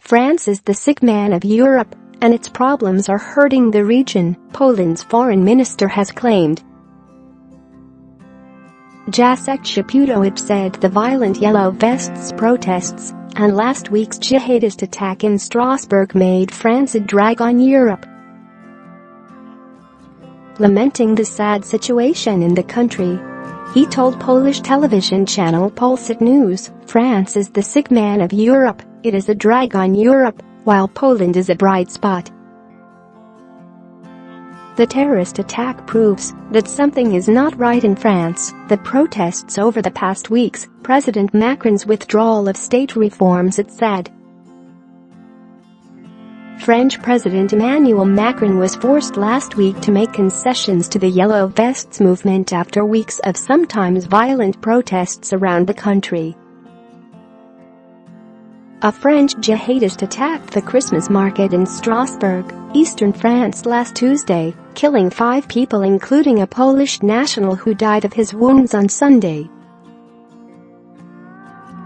France is the sick man of Europe, and its problems are hurting the region, Poland's foreign minister has claimed. Jacek Czaputowicz said the violent Yellow Vests protests and last week's jihadist attack in Strasbourg made France a drag on Europe. Lamenting the sad situation in the country, he told Polish television channel Polsat News, "France is the sick man of Europe, it is a drag on Europe, while Poland is a bright spot." The terrorist attack proves that something is not right in France. The protests over the past weeks, President Macron's withdrawal of state reforms, it said. French President Emmanuel Macron was forced last week to make concessions to the Yellow Vests movement after weeks of sometimes violent protests around the country. A French jihadist attacked the Christmas market in Strasbourg, eastern France last Tuesday, killing 5 people including a Polish national who died of his wounds on Sunday.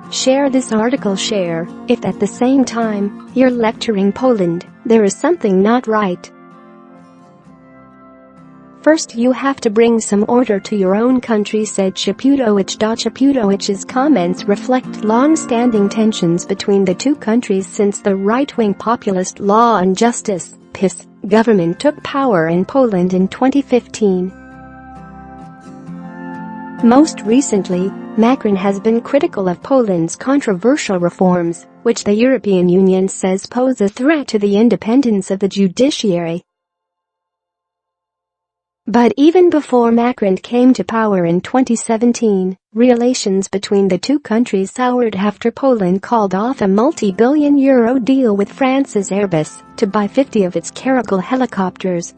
Share this article. Share if at the same time you're lecturing Poland, there is something not right. First you have to bring some order to your own country, said Czaputowicz. Czaputowicz's comments reflect long-standing tensions between the two countries since the right-wing populist Law and Justice (PiS) government took power in Poland in 2015. Most recently, Macron has been critical of Poland's controversial reforms, which the European Union says pose a threat to the independence of the judiciary. But even before Macron came to power in 2017, relations between the two countries soured after Poland called off a multi-billion-euro deal with France's Airbus to buy 50 of its Caracal helicopters.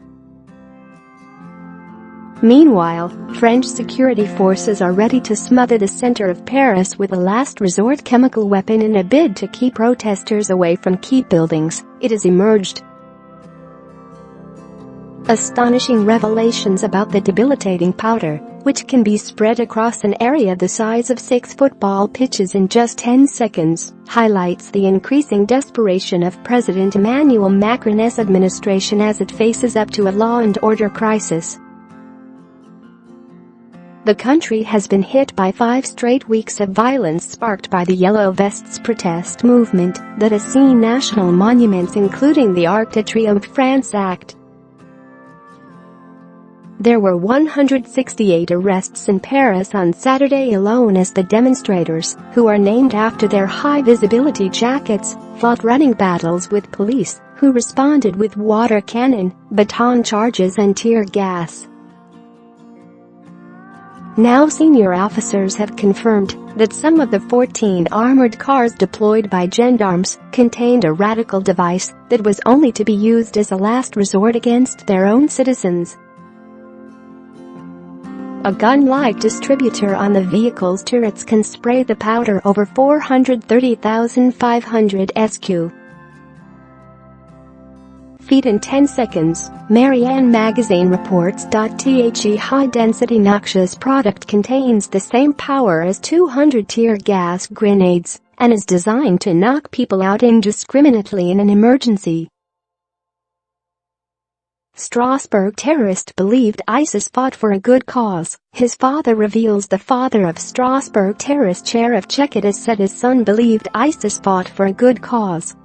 Meanwhile, French security forces are ready to smother the center of Paris with a last-resort chemical weapon in a bid to keep protesters away from key buildings, it has emerged. Astonishing revelations about the debilitating powder, which can be spread across an area the size of 6 football pitches in just 10 seconds, highlights the increasing desperation of President Emmanuel Macron's administration as it faces up to a law and order crisis. The country has been hit by 5 straight weeks of violence sparked by the Yellow Vests protest movement that has seen national monuments including the Arc de Triomphe France Act. There were 168 arrests in Paris on Saturday alone as the demonstrators, who are named after their high-visibility jackets, fought running battles with police, who responded with water cannon, baton charges and tear gas. Now senior officers have confirmed that some of the 14 armored cars deployed by gendarmes contained a radical device that was only to be used as a last resort against their own citizens. A gun-like distributor on the vehicle's turrets can spray the powder over 430,500 sq feet in 10 seconds, Marianne magazine reports. The high-density noxious product contains the same power as 200 tear gas grenades and is designed to knock people out indiscriminately in an emergency. Strasbourg terrorist believed ISIS fought for a good cause. His father reveals the father of Strasbourg terrorist Sheriff Czekit has said his son believed ISIS fought for a good cause.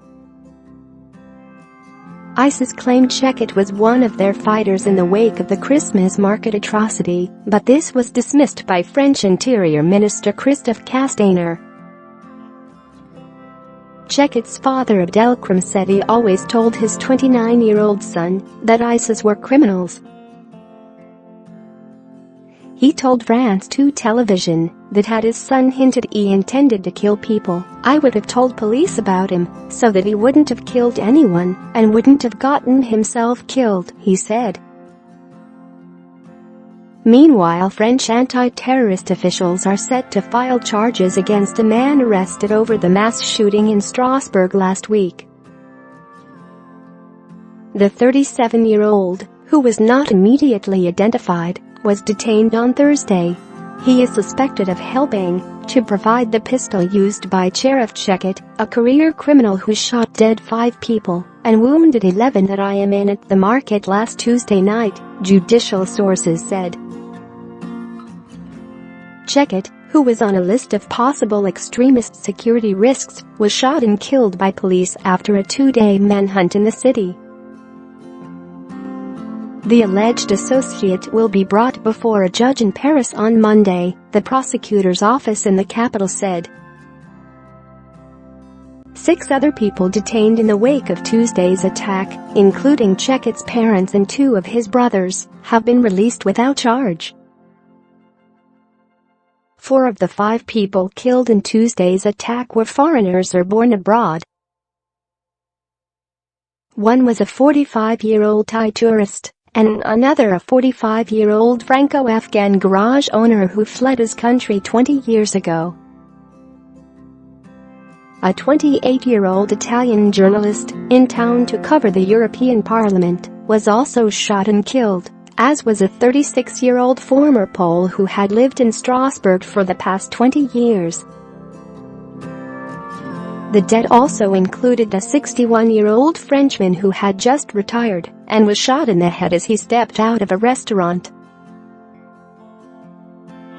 ISIS claimed Czekit was one of their fighters in the wake of the Christmas market atrocity, but this was dismissed by French Interior Minister Christophe Castaner. Czekit's father Abdelkrim said he always told his 29-year-old son that ISIS were criminals. He told France 2 television that had his son hinted he intended to kill people, "I would have told police about him so that he wouldn't have killed anyone and wouldn't have gotten himself killed," he said. Meanwhile, French anti-terrorist officials are set to file charges against a man arrested over the mass shooting in Strasbourg last week. The 37-year-old, who was not immediately identified, was detained on Thursday. He is suspected of helping to provide the pistol used by Sheriff Checkett, a career criminal who shot dead 5 people and wounded 11 at IMN at the market last Tuesday night, judicial sources said. Checkett, who was on a list of possible extremist security risks, was shot and killed by police after a 2-day manhunt in the city. The alleged associate will be brought before a judge in Paris on Monday, the prosecutor's office in the capital said. 6 other people detained in the wake of Tuesday's attack, including Checkett's parents and 2 of his brothers, have been released without charge. 4 of the 5 people killed in Tuesday's attack were foreigners or born abroad. One was a 45-year-old Thai tourist, and another a 45-year-old Franco-Afghan garage owner who fled his country 20 years ago. A 28-year-old Italian journalist, in town to cover the European Parliament, was also shot and killed, as was a 36-year-old former Pole who had lived in Strasbourg for the past 20 years. The dead also included a 61-year-old Frenchman who had just retired and was shot in the head as he stepped out of a restaurant.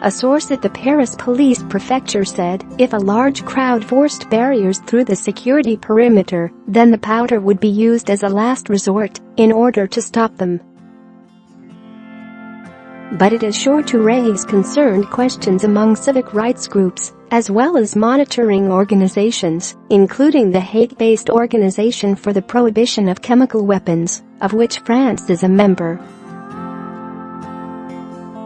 A source at the Paris police prefecture said, if a large crowd forced barriers through the security perimeter, then the powder would be used as a last resort in order to stop them. But it is sure to raise concerned questions among civic rights groups, as well as monitoring organizations, including the Hague-based Organization for the Prohibition of Chemical Weapons, of which France is a member.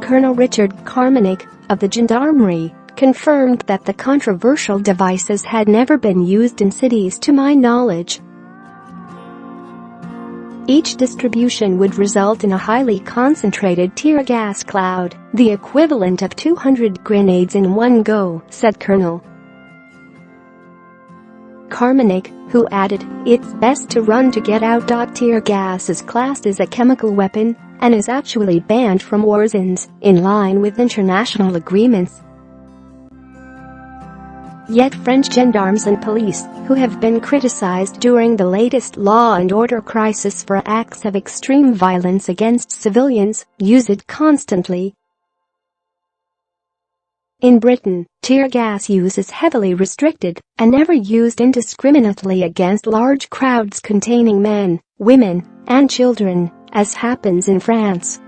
Colonel Richard Carmanek, of the Gendarmerie, confirmed that the controversial devices had never been used in cities to my knowledge. Each distribution would result in a highly concentrated tear gas cloud, the equivalent of 200 grenades in one go, said Colonel Carmanek, who added, it's best to run to get out. Tear gas is classed as a chemical weapon and is actually banned from war zones, in line with international agreements. Yet French gendarmes and police, who have been criticized during the latest law and order crisis for acts of extreme violence against civilians, use it constantly. In Britain, tear gas use is heavily restricted and never used indiscriminately against large crowds containing men, women, and children, as happens in France.